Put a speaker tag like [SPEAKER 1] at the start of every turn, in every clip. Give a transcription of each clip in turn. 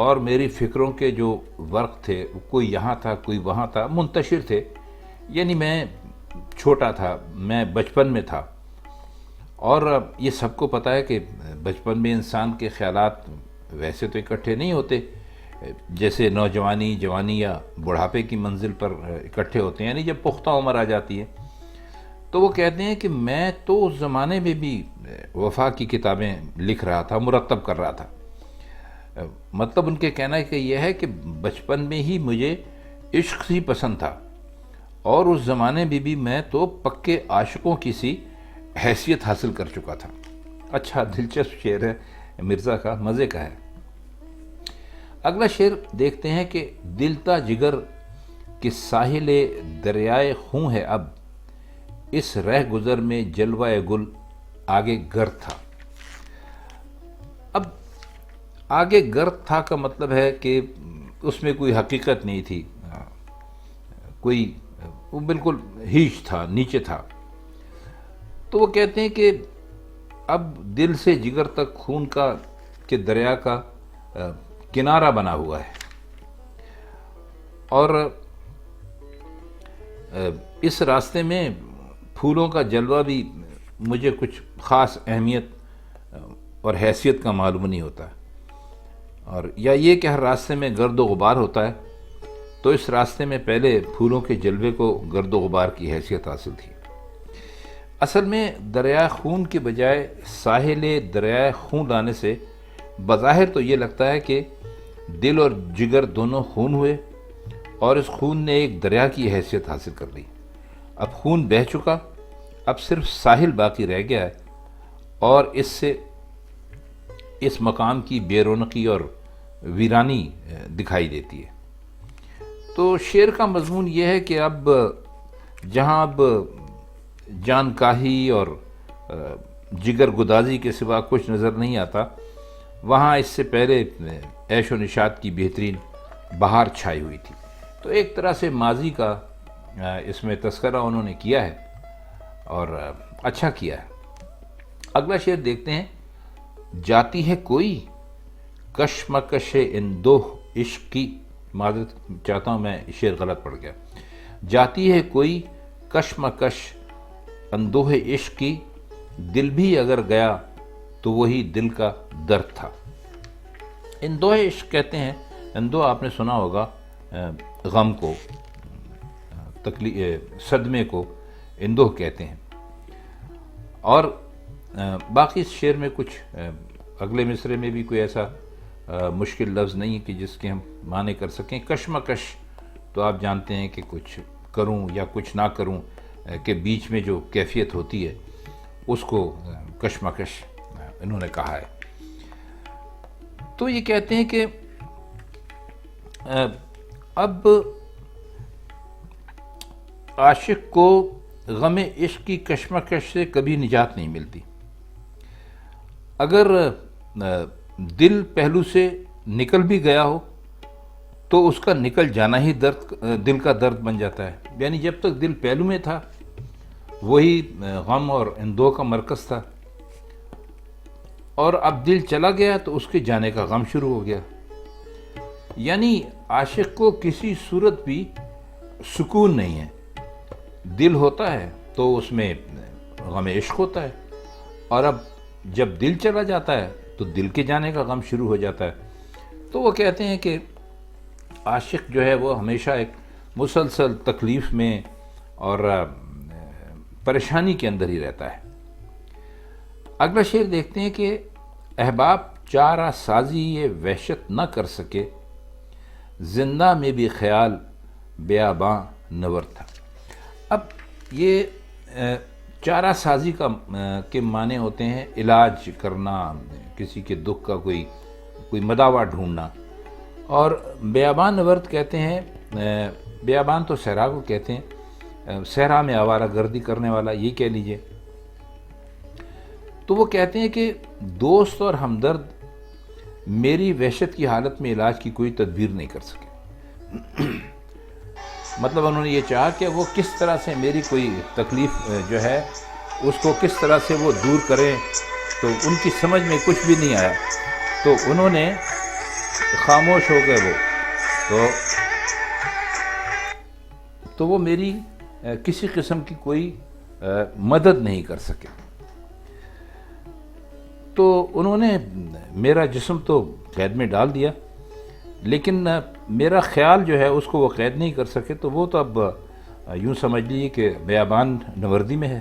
[SPEAKER 1] اور میری فکروں کے جو ورق تھے کوئی یہاں تھا کوئی وہاں تھا، منتشر تھے. یعنی میں چھوٹا تھا، میں بچپن میں تھا، اور یہ سب کو پتہ ہے کہ بچپن میں انسان کے خیالات ویسے تو اکٹھے نہیں ہوتے جیسے نوجوانی، جوانی یا بڑھاپے کی منزل پر اکٹھے ہوتے ہیں، یعنی جب پختہ عمر آ جاتی ہے. تو وہ کہتے ہیں کہ میں تو اس زمانے میں بھی وفا کی کتابیں لکھ رہا تھا، مرتب کر رہا تھا. مطلب ان کے کہنا کہ یہ ہے کہ بچپن میں ہی مجھے عشق ہی پسند تھا، اور اس زمانے میں بھی میں تو پکے عاشقوں کی سی حیثیت حاصل کر چکا تھا. اچھا دلچسپ شعر ہے مرزا کا، مزے کا ہے. اگلا شعر دیکھتے ہیں کہ دل تا جگر کہ ساحل دریائے خون ہے اب، اس رہ گزر میں جلوہ گل آگے گرد تھا. اب آگے گرد تھا کا مطلب ہے کہ اس میں کوئی حقیقت نہیں تھی، کوئی وہ بالکل ہیچ تھا، نیچے تھا. تو وہ کہتے ہیں کہ اب دل سے جگر تک خون کا کہ دریا کا کنارہ بنا ہوا ہے، اور اس راستے میں پھولوں کا جلوہ بھی مجھے کچھ خاص اہمیت اور حیثیت کا معلوم نہیں ہوتا. اور یا یہ کہ ہر راستے میں گرد و غبار ہوتا ہے، تو اس راستے میں پہلے پھولوں کے جلوے کو گرد و غبار کی حیثیت حاصل تھی. اصل میں دریائے خون کے بجائے ساحل دریائے خون لانے سے بظاہر تو یہ لگتا ہے کہ دل اور جگر دونوں خون ہوئے، اور اس خون نے ایک دریا کی حیثیت حاصل کر لی. اب خون بہہ چکا، اب صرف ساحل باقی رہ گیا ہے، اور اس سے اس مقام کی بے رونقی اور ویرانی دکھائی دیتی ہے. تو شعر کا مضمون یہ ہے کہ اب جہاں جان کاہی اور جگر گدازی کے سوا کچھ نظر نہیں آتا، وہاں اس سے پہلے عیش و نشاط کی بہترین بہار چھائی ہوئی تھی. تو ایک طرح سے ماضی کا اس میں تذکرہ انہوں نے کیا ہے، اور اچھا کیا ہے. اگلا شعر دیکھتے ہیں. جاتی ہے کوئی کشمکش اندوہ عشق کی، معذرت چاہتا ہوں میں شعر غلط پڑھ گیا. جاتی ہے کوئی کشمکش اندوہ عشق کی، دل بھی اگر گیا تو وہی دل کا درد تھا. اندوہ عشق کہتے ہیں، اندوہ آپ نے سنا ہوگا غم کو، صدمے کو اندوہ کہتے ہیں. اور باقی اس شعر میں کچھ اگلے مصرے میں بھی کوئی ایسا مشکل لفظ نہیں کہ جس کے ہم معنی کر سکیں. کشمکش تو آپ جانتے ہیں کہ کچھ کروں یا کچھ نہ کروں کے بیچ میں جو کیفیت ہوتی ہے اس کو کشمکش انہوں نے کہا ہے. تو یہ کہتے ہیں کہ اب عاشق کو غم عشق کی کشمکش سے کبھی نجات نہیں ملتی. اگر دل پہلو سے نکل بھی گیا ہو تو اس کا نکل جانا ہی دل کا درد بن جاتا ہے. یعنی جب تک دل پہلو میں تھا وہی غم اور اندوہ کا مرکز تھا، اور اب دل چلا گیا تو اس کے جانے کا غم شروع ہو گیا. یعنی عاشق کو کسی صورت بھی سکون نہیں ہے. دل ہوتا ہے تو اس میں غم عشق ہوتا ہے، اور اب جب دل چلا جاتا ہے تو دل کے جانے کا غم شروع ہو جاتا ہے. تو وہ کہتے ہیں کہ عاشق جو ہے وہ ہمیشہ ایک مسلسل تکلیف میں اور پریشانی کے اندر ہی رہتا ہے. اگلا شعر دیکھتے ہیں کہ احباب چارہ سازی یہ وحشت نہ کر سکے، زندہ میں بھی خیال بیاباں نور تھا. اب یہ چارہ سازی کے معنی ہوتے ہیں علاج کرنا، کسی کے دکھ کا کوئی مداوا ڈھونڈنا. اور بیابان نورد کہتے ہیں، بیابان تو صحرا کو کہتے ہیں، صحرا میں آوارہ گردی کرنے والا یہ کہہ لیجئے. تو وہ کہتے ہیں کہ دوست اور ہمدرد میری وحشت کی حالت میں علاج کی کوئی تدبیر نہیں کر سکے. مطلب انہوں نے یہ چاہا کہ وہ کس طرح سے میری کوئی تکلیف جو ہے اس کو کس طرح سے وہ دور کریں، تو ان کی سمجھ میں کچھ بھی نہیں آیا. تو انہوں نے خاموش ہو گئے وہ، تو وہ میری کسی قسم کی کوئی مدد نہیں کر سکے۔ تو انہوں نے میرا جسم تو قید میں ڈال دیا، لیکن میرا خیال جو ہے اس کو وہ قید نہیں کر سکے، تو وہ تو اب یوں سمجھ لیجیے کہ بیابان نوردی میں ہے۔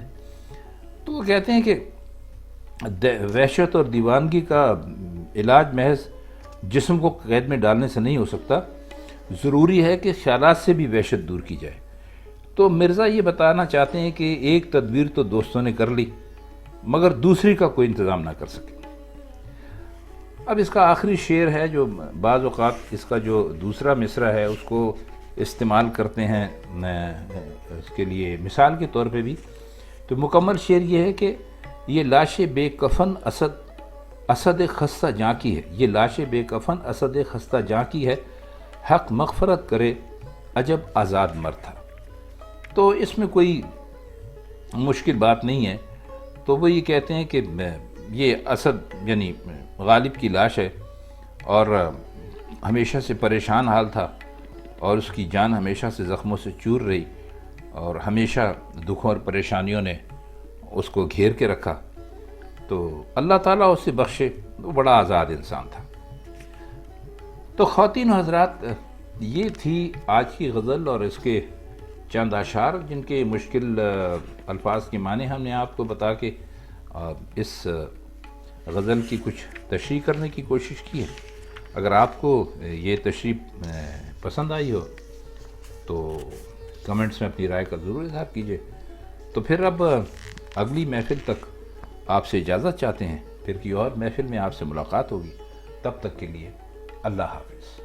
[SPEAKER 1] تو وہ کہتے ہیں کہ وحشت اور دیوانگی کا علاج محض جسم کو قید میں ڈالنے سے نہیں ہو سکتا، ضروری ہے کہ خیالات سے بھی وحشت دور کی جائے۔ تو مرزا یہ بتانا چاہتے ہیں کہ ایک تدبیر تو دوستوں نے کر لی، مگر دوسری کا کوئی انتظام نہ کر سکے۔ اب اس کا آخری شعر ہے جو بعض اوقات اس کا جو دوسرا مصرع ہے اس کو استعمال کرتے ہیں اس کے لیے مثال کے طور پہ بھی، تو مکمل شعر یہ ہے کہ یہ لاش بے کفن اسد خستہ جاں کی ہے، یہ لاش بے کفن اسد خستہ جاں کی ہے، حق مغفرت کرے عجب آزاد مر تھا۔ تو اس میں کوئی مشکل بات نہیں ہے۔ تو وہ یہ کہتے ہیں کہ یہ اسد یعنی غالب کی لاش ہے، اور ہمیشہ سے پریشان حال تھا، اور اس کی جان ہمیشہ سے زخموں سے چور رہی، اور ہمیشہ دکھوں اور پریشانیوں نے اس کو گھیر کے رکھا۔ تو اللہ تعالیٰ اسے بخشے، وہ بڑا آزاد انسان تھا۔ تو خواتین و حضرات، یہ تھی آج کی غزل اور اس کے چند اشعار جن کے مشکل الفاظ کے معنی ہم نے آپ کو بتا کے اس غزل کی کچھ تشریح کرنے کی کوشش کی ہے۔ اگر آپ کو یہ تشریح پسند آئی ہو تو کمنٹس میں اپنی رائے کا ضرور اظہار کیجیے۔ تو پھر اب اگلی محفل تک آپ سے اجازت چاہتے ہیں، پھر کی اور محفل میں آپ سے ملاقات ہوگی۔ تب تک کے لیے اللہ حافظ۔